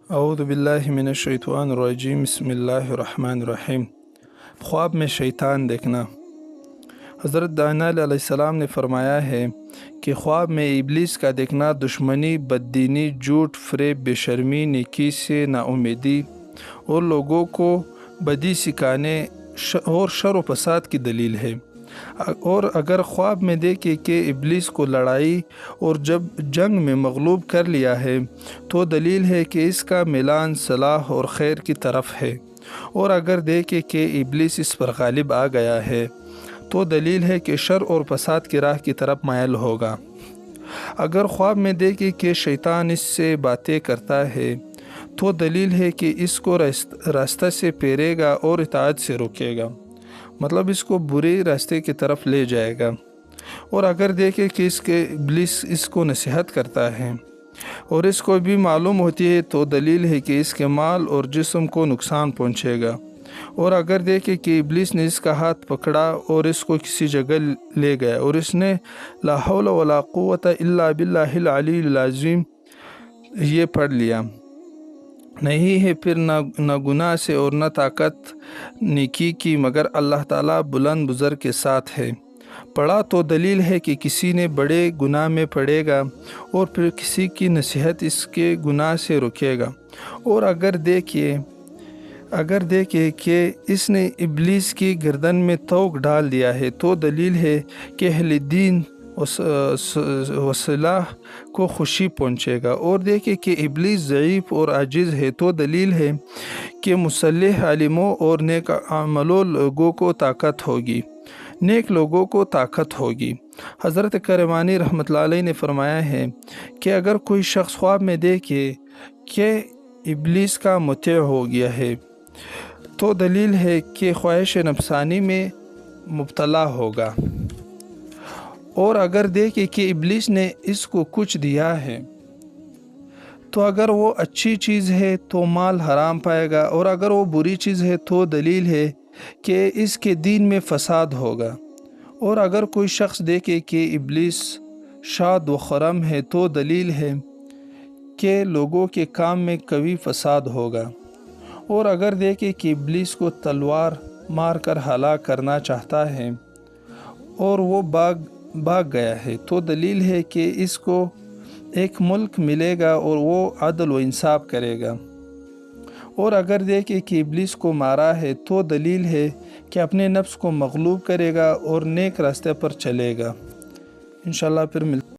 اعوذ باللہ من الشیطان الرجیم، بسم اللہ الرحمن الرحیم۔ خواب میں شیطان دیکھنا۔ حضرت دانیال علیہ السلام نے فرمایا ہے کہ خواب میں ابلیس کا دیکھنا دشمنی، بددینی، جھوٹ، فریب، بے شرمی، نیکی سے نا امیدی اور لوگوں کو بدی سکھانے اور شر و فساد کی دلیل ہے۔ اور اگر خواب میں دیکھے کہ ابلیس کو لڑائی اور جب جنگ میں مغلوب کر لیا ہے تو دلیل ہے کہ اس کا میلان صلاح اور خیر کی طرف ہے، اور اگر دیکھے کہ ابلیس اس پر غالب آ گیا ہے تو دلیل ہے کہ شر اور فساد کی راہ کی طرف مائل ہوگا۔ اگر خواب میں دیکھے کہ شیطان اس سے باتیں کرتا ہے تو دلیل ہے کہ اس کو راستہ سے پھیرے گا اور اطاعت سے روکے گا، مطلب اس کو برے راستے کی طرف لے جائے گا۔ اور اگر دیکھے کہ ابلیس اس کو نصیحت کرتا ہے اور اس کو بھی معلوم ہوتی ہے تو دلیل ہے کہ اس کے مال اور جسم کو نقصان پہنچے گا۔ اور اگر دیکھے کہ ابلیس نے اس کا ہاتھ پکڑا اور اس کو کسی جگہ لے گیا اور اس نے لا حول ولا قوت الا باللہ العلی العظیم یہ پڑھ لیا، نہیں ہے پھر نہ گناہ سے اور نہ طاقت نیکی کی مگر اللہ تعالیٰ بلند بزرگ کے ساتھ ہے، پڑھا تو دلیل ہے کہ کسی نے بڑے گناہ میں پڑے گا اور پھر کسی کی نصیحت اس کے گناہ سے روکے گا۔ اور اگر دیکھے کہ اس نے ابلیس کی گردن میں توق ڈال دیا ہے تو دلیل ہے کہ اہل دین و صلاح کو خوشی پہنچے گا۔ اور دیکھے کہ ابلیس ضعیف اور عاجز ہے تو دلیل ہے کہ مصلح عالموں اور نیک عملوں لوگوں کو طاقت ہوگی۔ حضرت کرمانی رحمۃ اللہ علیہ نے فرمایا ہے کہ اگر کوئی شخص خواب میں دیکھے کہ ابلیس کا مطیع ہو گیا ہے تو دلیل ہے کہ خواہش نفسانی میں مبتلا ہوگا۔ اور اگر دیکھے کہ ابلیس نے اس کو کچھ دیا ہے تو اگر وہ اچھی چیز ہے تو مال حرام پائے گا، اور اگر وہ بری چیز ہے تو دلیل ہے کہ اس کے دین میں فساد ہوگا۔ اور اگر کوئی شخص دیکھے کہ ابلیس شاد و خرم ہے تو دلیل ہے کہ لوگوں کے کام میں قوی فساد ہوگا۔ اور اگر دیکھے کہ ابلیس کو تلوار مار کر ہلاک کرنا چاہتا ہے اور وہ بھاگ گیا ہے تو دلیل ہے کہ اس کو ایک ملک ملے گا اور وہ عدل و انصاف کرے گا۔ اور اگر دیکھے کہ ابلیس کو مارا ہے تو دلیل ہے کہ اپنے نفس کو مغلوب کرے گا اور نیک راستے پر چلے گا۔ انشاءاللہ پھر ملتے ہیں۔